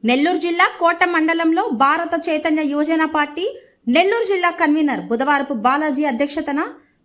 నెల్లూరు జిల్లా కోట మండలంలో భారత చైతన్య యువజన పార్టీ నెల్లూరు జిల్లా కన్వీనర్ బుధవారపు బాలాజీ అధ్యక్షతన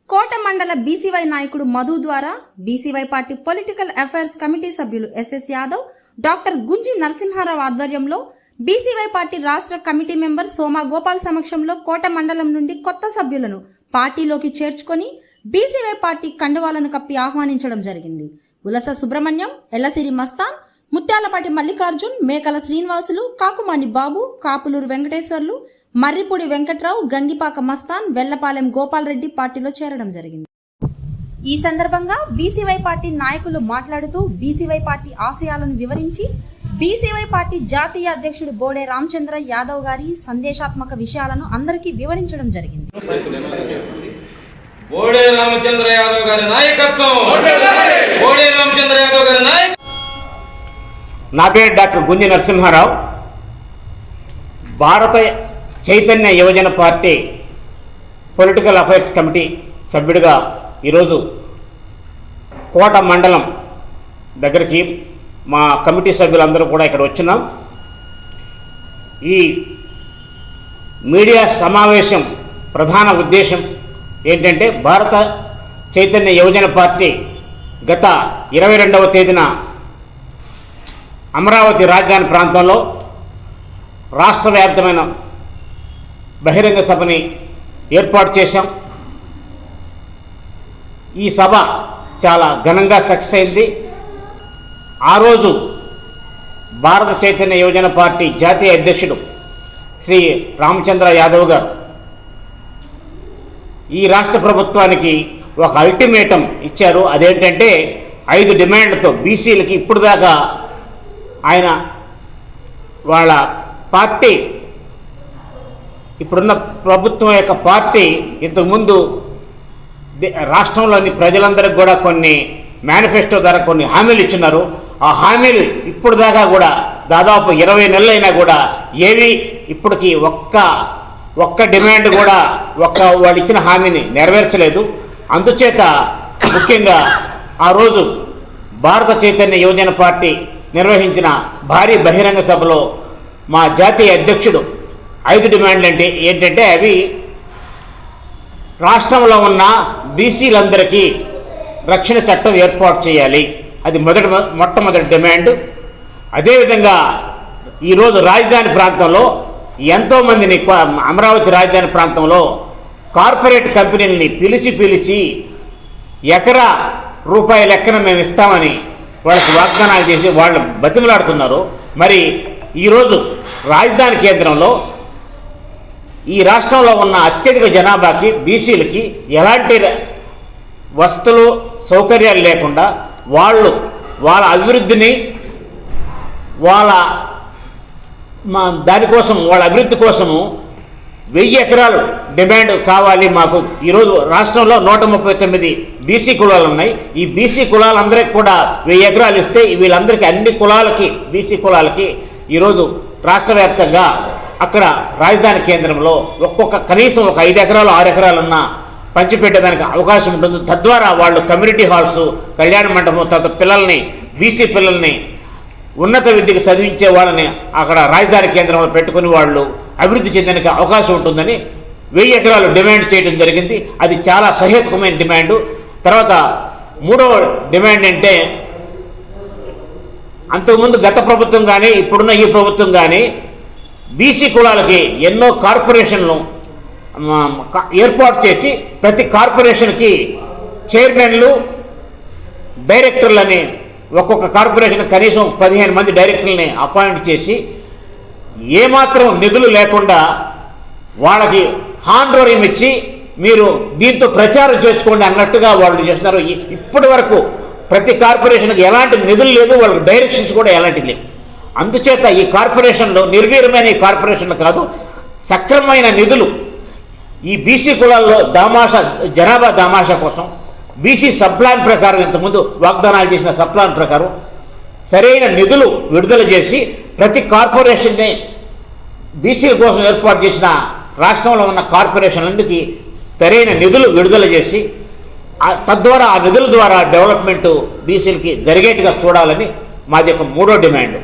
కోట మండల బీసీవై నాయకుడు మధు ద్వారా BCY party political affairs committee సభ్యులు ఎస్ఎస్ యాదవ్, డాక్టర్ గుంజి నరసింహారావు ఆధ్వర్యంలో బీసీవై పార్టీ రాష్ట్ర కమిటీ మెంబర్ సోమా గోపాల్ సమక్షంలో కోట మండలం నుండి కొత్త సభ్యులను పార్టీలోకి చేర్చుకొని బీసీవై పార్టీ కండువాలను కప్పి ఆహ్వానించడం జరిగింది. ఉలస సుబ్రహ్మణ్యం, ఎల్లసిరి మస్తాన్, ముత్యాలపాటి మల్లికార్జున్, మేకల శ్రీనివాసులు, కాకుమాని బాబు, కాపులూరు వెంకటేశ్వర్లు, మర్రిపూడి వెంకట్రావు, గంగిపాక మస్తాన్, వెల్లపాలెం గోపాల్ రెడ్డి పార్టీలో చేరడం జరిగింది. ఈ సందర్భంగా బీసీవై పార్టీ నాయకులు మాట్లాడుతూ బీసీవై పార్టీ ఆశయాలను వివరించి బీసీవై పార్టీ జాతీయ అధ్యక్షుడు బోడే రామచంద్ర యాదవ్ గారి సందేశాత్మక విషయాలను అందరికీ వివరించడం జరిగింది. బోడే రామచంద్ర యాదవ్ గారి నాయకత్వం, బోడే రామచంద్ర యాదవ్ గారి నాయకత్వం. నా పేరు డాక్టర్ గుంజి నరసింహారావు. భారత చైతన్య యువజన పార్టీ పొలిటికల్ అఫైర్స్ కమిటీ సభ్యుడిగా ఈరోజు కోట మండలం దగ్గరికి మా కమిటీ సభ్యులందరూ కూడా ఇక్కడ వచ్చినాం. ఈ మీడియా సమావేశం ప్రధాన ఉద్దేశం ఏంటంటే, భారత చైతన్య యువజన పార్టీ గత 22వ తేదీన అమరావతి రాజధాని ప్రాంతంలో రాష్ట్ర వ్యాప్తమైన బహిరంగ సభని ఏర్పాటు చేశాం. ఈ సభ చాలా ఘనంగా సక్సెస్ అయింది. ఆ రోజు భారత చైతన్య యువజన పార్టీ జాతీయ అధ్యక్షుడు శ్రీ రామచంద్ర యాదవ్ గారు ఈ రాష్ట్ర ప్రభుత్వానికి ఒక అల్టిమేటం ఇచ్చారు. అదేంటంటే 5 డిమాండ్లతో బీసీలకి ఇప్పుడు దాకా ఆయన వాళ్ళ పార్టీ, ఇప్పుడున్న ప్రభుత్వం యొక్క పార్టీ ఇంతకుముందు రాష్ట్రంలోని ప్రజలందరికీ కూడా కొన్ని మేనిఫెస్టో ద్వారా కొన్ని హామీలు ఇచ్చినారు. ఆ హామీలు ఇప్పుడు దాకా కూడా దాదాపు 20 నెలలైనా కూడా ఏవి ఇప్పటికీ ఒక్క డిమాండ్ కూడా వాళ్ళు ఇచ్చిన హామీని నెరవేర్చలేదు. అందుచేత ముఖ్యంగా ఆ రోజు భారత చైతన్య యువజన పార్టీ నిర్వహించిన భారీ బహిరంగ సభలో మా జాతీయ అధ్యక్షుడు 5 డిమాండ్లు ఏంటంటే అవి రాష్ట్రంలో ఉన్న బీసీలందరికీ రక్షణ చట్టం ఏర్పాటు చేయాలి. అది మొట్టమొదటి డిమాండ్. అదేవిధంగా ఈరోజు రాజధాని ప్రాంతంలో ఎంతోమందిని, అమరావతి రాజధాని ప్రాంతంలో కార్పొరేట్ కంపెనీలని పిలిచి ఎకరా రూపాయల లెక్కన మేము ఇస్తామని వాళ్ళకి వాగ్దానాలు చేసి వాళ్ళు బతిమలాడుతున్నారు. మరి ఈరోజు రాజధాని కేంద్రంలో ఈ రాష్ట్రంలో ఉన్న అత్యధిక జనాభాకి బీసీలకి ఎలాంటి వస్తువులు సౌకర్యాలు లేకుండా వాళ్ళ అభివృద్ధిని దానికోసం వాళ్ళ అభివృద్ధి కోసము 1000 ఎకరాలు డిమాండ్ కావాలి మాకు. ఈరోజు రాష్ట్రంలో 139 బీసీ కులాలు ఉన్నాయి. ఈ బీసీ కులాలందరికీ కూడా 1000 ఎకరాలు ఇస్తే వీళ్ళందరికీ, అన్ని కులాలకి, బీసీ కులాలకి ఈరోజు రాష్ట్ర వ్యాప్తంగా అక్కడ రాజధాని కేంద్రంలో కనీసం ఒక 5 ఎకరాలు 6 ఎకరాలన్నా పంచిపెట్టేదానికి అవకాశం ఉంటుంది. తద్వారా వాళ్ళు కమ్యూనిటీ హాల్స్, కళ్యాణ మండపం, తర్వాత పిల్లల్ని, బీసీ పిల్లల్ని ఉన్నత విద్యకు చదివించే వాళ్ళని అక్కడ రాజధాని కేంద్రంలో పెట్టుకుని వాళ్ళు అభివృద్ధి చెందడానికి అవకాశం ఉంటుందని 1000 ఎకరాలు డిమాండ్ చేయడం జరిగింది. అది చాలా సహేతుకమైన డిమాండు. తర్వాత 3వ డిమాండ్ అంటే, అంతకుముందు గత ప్రభుత్వం కానీ ఇప్పుడున్న ఈ ప్రభుత్వం కానీ బీసీ కులాలకి ఎన్నో కార్పొరేషన్లు ఏర్పాటు చేసి ప్రతి కార్పొరేషన్కి చైర్మన్లు, డైరెక్టర్లని, ఒక్కొక్క కార్పొరేషన్ కనీసం 15 మంది డైరెక్టర్లని అపాయింట్ చేసి ఏమాత్రం నిధులు లేకుండా వాళ్ళకి హాండ్రోరియం ఇచ్చి మీరు దీంతో ప్రచారం చేసుకోండి అన్నట్టుగా వాళ్ళు చేస్తున్నారు. ఇప్పటి వరకు ప్రతి కార్పొరేషన్కి ఎలాంటి నిధులు లేదు, వాళ్ళకి డైరెక్షన్స్ కూడా ఎలాంటి లేవు. అందుచేత ఈ కార్పొరేషన్లో నిర్వీర్యమైన ఈ కార్పొరేషన్లు కాదు, సక్రమమైన నిధులు ఈ బీసీ కులాల్లో జనాభా దామాషా కోసం బీసీ సబ్ప్లాన్ ప్రకారం, ఇంతకుముందు వాగ్దానాలు చేసిన సబ్ప్లాన్ ప్రకారం సరైన నిధులు విడుదల చేసి ప్రతి కార్పొరేషన్ని బీసీల కోసం ఏర్పాటు చేసిన రాష్ట్రంలో ఉన్న కార్పొరేషన్లకి సరైన నిధులు విడుదల చేసి తద్వారా ఆ నిధుల ద్వారా డెవలప్మెంట్ బీసీలకి జరిగేట్టుగా చూడాలని మాది యొక్క 3వ డిమాండ్.